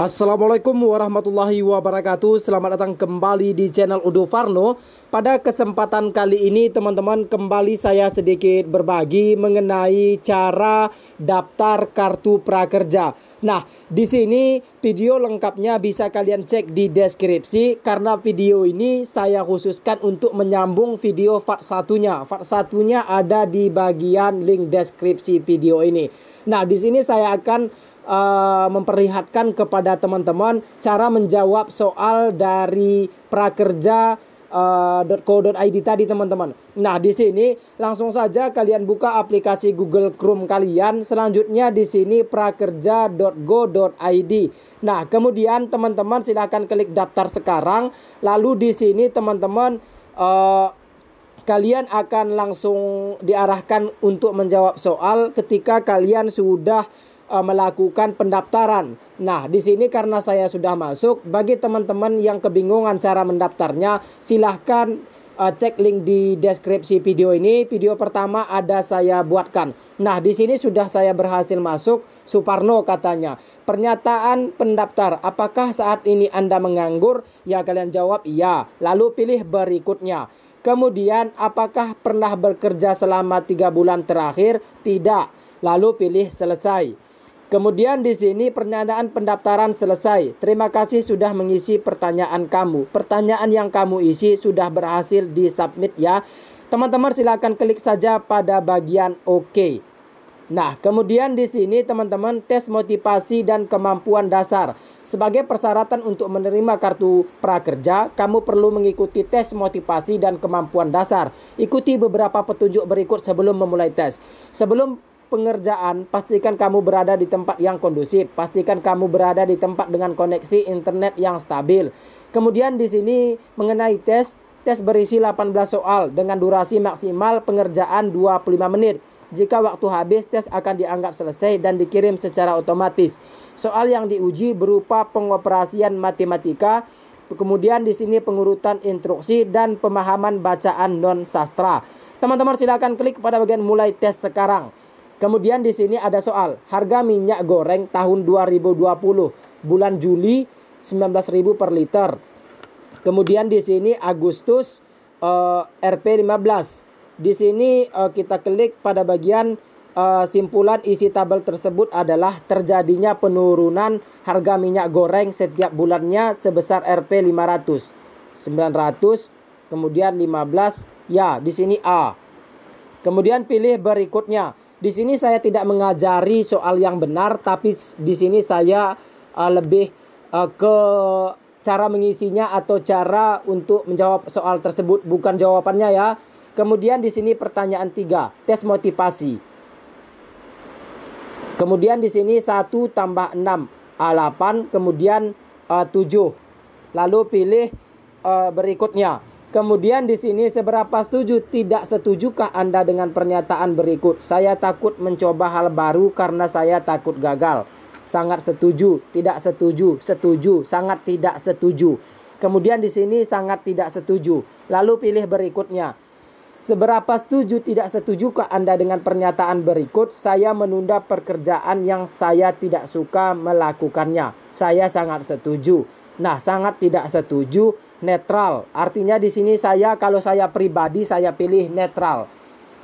Assalamualaikum warahmatullahi wabarakatuh. Selamat datang kembali di channel Udo Farno. Pada kesempatan kali ini teman-teman, kembali saya sedikit berbagi mengenai cara daftar kartu prakerja. Nah, di sini video lengkapnya bisa kalian cek di deskripsi, karena video ini saya khususkan untuk menyambung video part satunya. Part satunya ada di bagian link deskripsi video ini. Nah, di sini saya akan memperlihatkan kepada teman-teman cara menjawab soal dari prakerja.co.id tadi teman-teman. Nah, di sini langsung saja kalian buka aplikasi Google Chrome kalian. Selanjutnya di sini prakerja.go.id. Nah, kemudian teman-teman silahkan klik daftar sekarang. Lalu di sini teman-teman kalian akan langsung diarahkan untuk menjawab soal ketika kalian sudah melakukan pendaftaran. Nah, di sini karena saya sudah masuk, bagi teman-teman yang kebingungan cara mendaftarnya, silahkan cek link di deskripsi video ini. Video pertama ada saya buatkan. Nah, di sini sudah saya berhasil masuk. Suparno katanya, pernyataan pendaftar, apakah saat ini Anda menganggur? Ya, kalian jawab iya. Lalu pilih berikutnya. Kemudian, apakah pernah bekerja selama 3 bulan terakhir? Tidak. Lalu pilih selesai. Kemudian di sini pernyataan pendaftaran selesai. Terima kasih sudah mengisi pertanyaan kamu. Pertanyaan yang kamu isi sudah berhasil disubmit ya. Teman-teman silakan klik saja pada bagian OK. Nah, kemudian di sini teman-teman tes motivasi dan kemampuan dasar. Sebagai persyaratan untuk menerima kartu prakerja, kamu perlu mengikuti tes motivasi dan kemampuan dasar. Ikuti beberapa petunjuk berikut sebelum memulai tes. Sebelum pengerjaan, pastikan kamu berada di tempat yang kondusif. Pastikan kamu berada di tempat dengan koneksi internet yang stabil. Kemudian di sini mengenai tes berisi 18 soal dengan durasi maksimal pengerjaan 25 menit. Jika waktu habis, tes akan dianggap selesai dan dikirim secara otomatis. Soal yang diuji berupa pengoperasian matematika. Kemudian di sini pengurutan instruksi dan pemahaman bacaan non sastra. Teman-teman silakan klik pada bagian mulai tes sekarang. Kemudian di sini ada soal harga minyak goreng tahun 2020 bulan Juli 19.000 per liter. Kemudian di sini Agustus Rp 15. Di sini kita klik pada bagian simpulan isi tabel tersebut adalah terjadinya penurunan harga minyak goreng setiap bulannya sebesar Rp 500, 900, kemudian 15. Ya, di sini A. Kemudian pilih berikutnya. Di sini saya tidak mengajari soal yang benar, tapi di sini saya lebih ke cara mengisinya atau cara untuk menjawab soal tersebut, bukan jawabannya ya. Kemudian di sini pertanyaan 3, tes motivasi. Kemudian di sini 1 tambah 6, A8, kemudian 7. Lalu pilih berikutnya. Kemudian di sini seberapa setuju tidak setujukah Anda dengan pernyataan berikut? Saya takut mencoba hal baru karena saya takut gagal. Sangat setuju, tidak setuju, setuju, sangat tidak setuju. Kemudian di sini sangat tidak setuju. Lalu pilih berikutnya. Seberapa setuju tidak setujukah Anda dengan pernyataan berikut? Saya menunda pekerjaan yang saya tidak suka melakukannya. Saya sangat setuju. Nah, sangat tidak setuju, netral. Artinya di sini kalau saya pribadi saya pilih netral.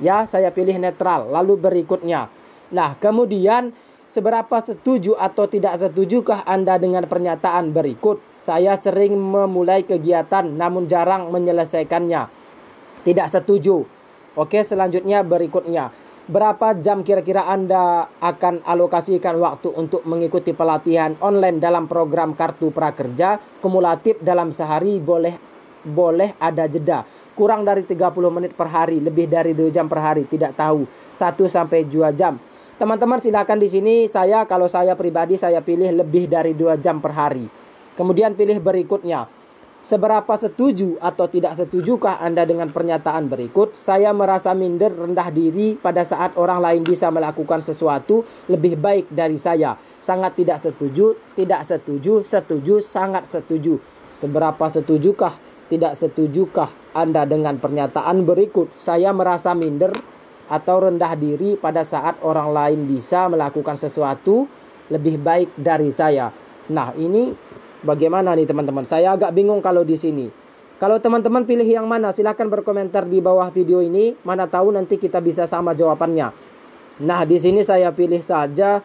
Ya, saya pilih netral. Lalu berikutnya. Nah, kemudian seberapa setuju atau tidak setujukah Anda dengan pernyataan berikut? Saya sering memulai kegiatan namun jarang menyelesaikannya. Tidak setuju. Oke, selanjutnya berikutnya. Berapa jam kira-kira Anda akan alokasikan waktu untuk mengikuti pelatihan online dalam program kartu prakerja? Kumulatif dalam sehari, boleh ada jeda. Kurang dari 30 menit per hari, lebih dari 2 jam per hari, tidak tahu. 1 sampai 2 jam. Teman-teman silakan di sini kalau saya pribadi saya pilih lebih dari 2 jam per hari. Kemudian pilih berikutnya. Seberapa setuju atau tidak setujukah Anda dengan pernyataan berikut? Saya merasa minder, rendah diri pada saat orang lain bisa melakukan sesuatu lebih baik dari saya. Sangat tidak setuju, tidak setuju, setuju, sangat setuju. Seberapa setujukah, tidak setujukah Anda dengan pernyataan berikut? Saya merasa minder atau rendah diri pada saat orang lain bisa melakukan sesuatu lebih baik dari saya. Nah, ini bagaimana nih teman-teman? Saya agak bingung kalau di sini. Kalau teman-teman pilih yang mana, silahkan berkomentar di bawah video ini. Mana tahu nanti kita bisa sama jawabannya. Nah, di sini saya pilih saja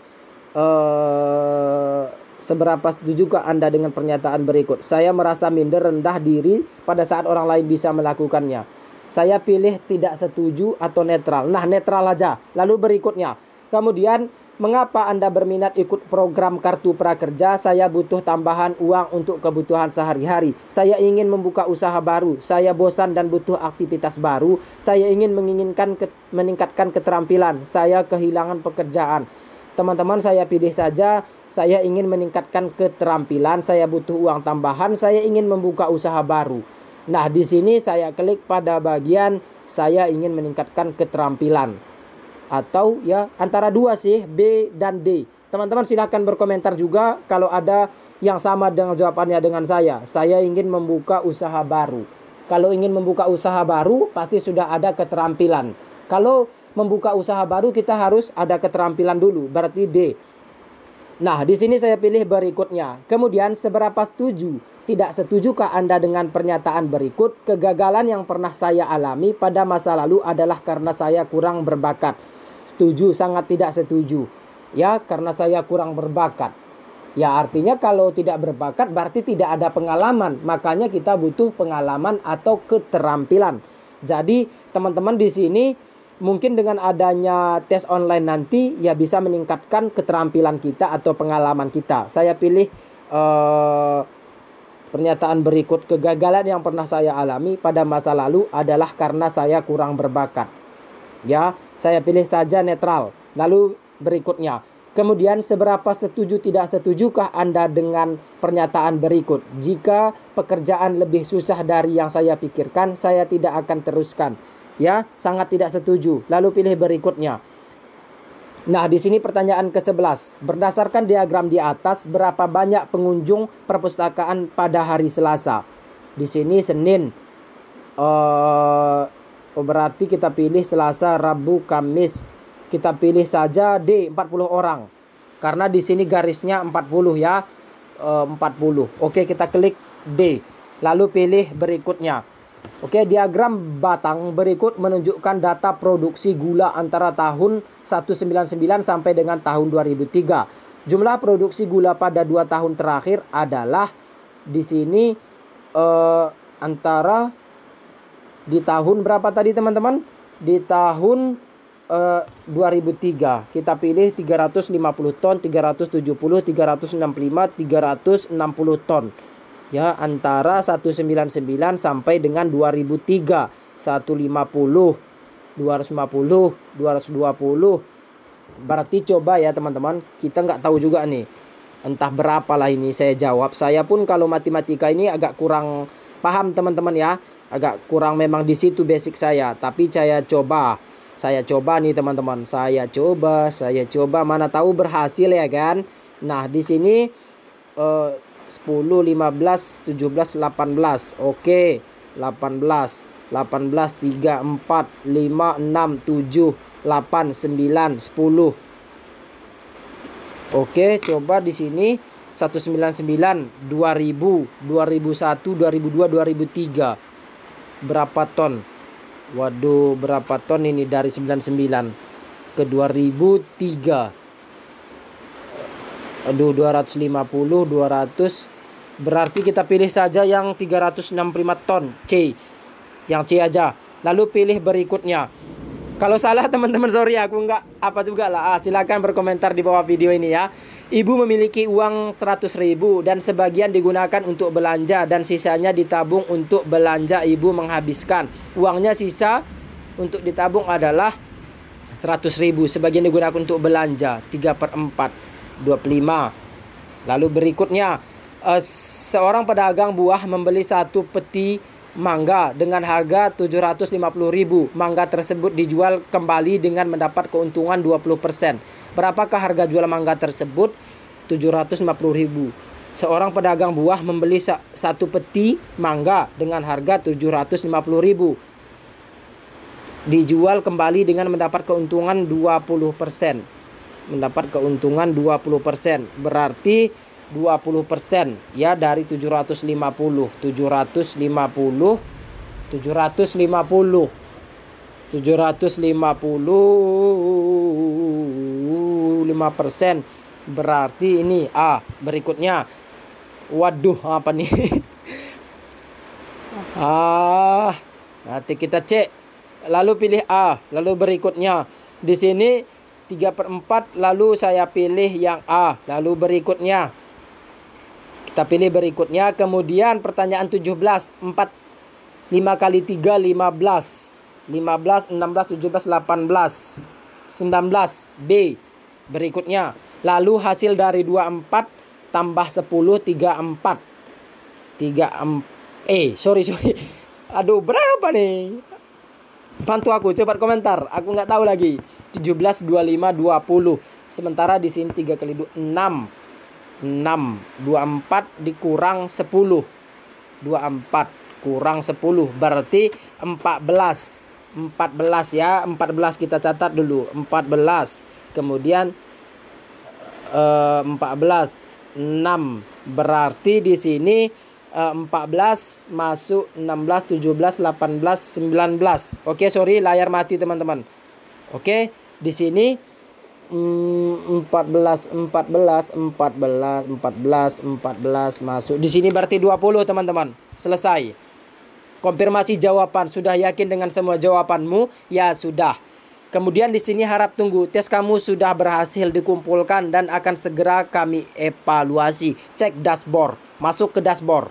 seberapa setujukah Anda dengan pernyataan berikut? Saya merasa minder, rendah diri pada saat orang lain bisa melakukannya. Saya pilih tidak setuju atau netral. Nah, netral aja. Lalu berikutnya. Kemudian, mengapa Anda berminat ikut program Kartu Prakerja? Saya butuh tambahan uang untuk kebutuhan sehari-hari. Saya ingin membuka usaha baru. Saya bosan dan butuh aktivitas baru. Saya ingin meningkatkan keterampilan. Saya kehilangan pekerjaan. Teman-teman, saya pilih saja, saya ingin meningkatkan keterampilan, saya butuh uang tambahan, saya ingin membuka usaha baru. Nah, di sini saya klik pada bagian saya ingin meningkatkan keterampilan. Atau ya antara dua sih, B dan D. Teman-teman silahkan berkomentar juga kalau ada yang sama dengan jawabannya dengan saya. Saya ingin membuka usaha baru. Kalau ingin membuka usaha baru, pasti sudah ada keterampilan. Kalau membuka usaha baru kita harus ada keterampilan dulu, berarti D. Nah, di sini saya pilih berikutnya. Kemudian seberapa setuju, tidak setujukah Anda dengan pernyataan berikut? Kegagalan yang pernah saya alami pada masa lalu adalah karena saya kurang berbakat. Setuju, sangat tidak setuju. Ya, karena saya kurang berbakat. Ya, artinya kalau tidak berbakat berarti tidak ada pengalaman. Makanya kita butuh pengalaman atau keterampilan. Jadi, teman-teman di sini mungkin dengan adanya tes online nanti ya bisa meningkatkan keterampilan kita atau pengalaman kita. Saya pilih pernyataan berikut. Kegagalan yang pernah saya alami pada masa lalu adalah karena saya kurang berbakat. Ya, saya pilih saja netral. Lalu berikutnya. Kemudian seberapa setuju tidak setujukah Anda dengan pernyataan berikut? Jika pekerjaan lebih susah dari yang saya pikirkan, saya tidak akan teruskan. Ya, sangat tidak setuju. Lalu pilih berikutnya. Nah, di sini pertanyaan ke-11. Berdasarkan diagram di atas, berapa banyak pengunjung perpustakaan pada hari Selasa? Di sini Senin. Berarti kita pilih Selasa, Rabu, Kamis. Kita pilih saja D, 40 orang. Karena di sini garisnya 40 ya. 40. Oke, kita klik D. Lalu pilih berikutnya. Oke, diagram batang berikut menunjukkan data produksi gula antara tahun 199 sampai dengan tahun 2003. Jumlah produksi gula pada 2 tahun terakhir adalah di sini antara di tahun berapa tadi teman-teman? Di tahun 2003. Kita pilih 350 ton, 370, 365, 360 ton. Ya, antara 199 sampai dengan 2003. 150, 250, 220. Berarti coba ya teman-teman, kita nggak tahu juga nih. Entah berapa lah ini saya jawab. Saya pun kalau matematika ini agak kurang paham teman-teman ya. Agak kurang memang di situ basic saya. Tapi saya coba nih teman-teman. Saya coba. Mana tahu berhasil ya kan. Nah, di sini 10, 15, 17, 18. Oke, 18, 18, 3, 4, 5, 6, 7, 8, 9, 10. Oke, coba di sini 199, 2000, 2001, 2002, 2003. Berapa ton? Waduh, berapa ton ini dari 99 ke 2003? Aduh, 250, 200. Berarti kita pilih saja yang 365 ton, C. Yang C aja. Lalu pilih berikutnya. Kalau salah teman-teman sorry, aku nggak apa juga lah. Silakan berkomentar di bawah video ini ya. Ibu memiliki uang 100.000 dan sebagian digunakan untuk belanja dan sisanya ditabung untuk belanja. Ibu menghabiskan uangnya, sisa untuk ditabung adalah 100.000. Sebagian digunakan untuk belanja 3/4. 25. Lalu berikutnya, seorang pedagang buah membeli satu peti mangga dengan harga 750.000. Mangga tersebut dijual kembali dengan mendapat keuntungan 20%. Berapakah harga jual mangga tersebut? 750.000. Seorang pedagang buah membeli satu peti mangga dengan harga 750.000. Dijual kembali dengan mendapat keuntungan 20%. Mendapat keuntungan 20%. Berarti 20% ya, dari 750 5% berarti ini A. Berikutnya, waduh apa nih? Nanti kita cek. Lalu pilih A. Lalu berikutnya di sini 3/4, lalu saya pilih yang A. Lalu berikutnya kita pilih berikutnya. Kemudian pertanyaan 17, 5 kali 3 15, 16, 17, 18, 19 B. Berikutnya, lalu hasil dari 24 tambah 10 34. Sorry. Aduh, berapa nih? Bantu aku, cepat komentar. Aku nggak tahu lagi. 17, 25, 20. Sementara di sini 3 kali 2 6. 24 dikurang 10. 24 kurang 10 berarti 14. 14 ya. 14 kita catat dulu. 14. Kemudian 14 6 berarti di sini 14 masuk 16, 17, 18, 19. Oke, sorry layar mati teman-teman. Oke, di sini 14 masuk. Di sini berarti 20 teman-teman. Selesai. Konfirmasi jawaban. Sudah yakin dengan semua jawabanmu? Ya sudah. Kemudian di sini harap tunggu. Tes kamu sudah berhasil dikumpulkan dan akan segera kami evaluasi. Cek dashboard. Masuk ke dashboard.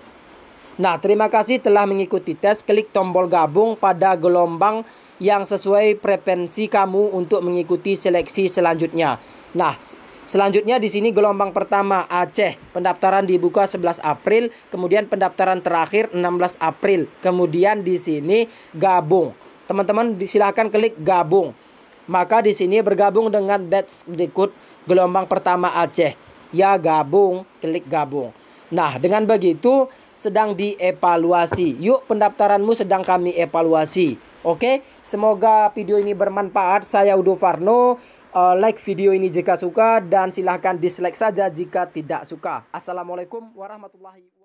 Nah, terima kasih telah mengikuti tes. Klik tombol gabung pada gelombang yang sesuai preferensi kamu untuk mengikuti seleksi selanjutnya. Nah, selanjutnya di sini gelombang pertama Aceh. Pendaftaran dibuka 11 April, kemudian pendaftaran terakhir 16 April. Kemudian di sini gabung. Teman-teman silakan klik gabung. Maka di sini bergabung dengan batch berikut gelombang pertama Aceh. Ya, gabung, klik gabung. Nah, dengan begitu sedang dievaluasi. Yuk, pendaftaranmu sedang kami evaluasi. Oke, semoga video ini bermanfaat. Saya Udo Farno. Like video ini jika suka dan silahkan dislike saja jika tidak suka. Assalamualaikum warahmatullahi wabarakatuh.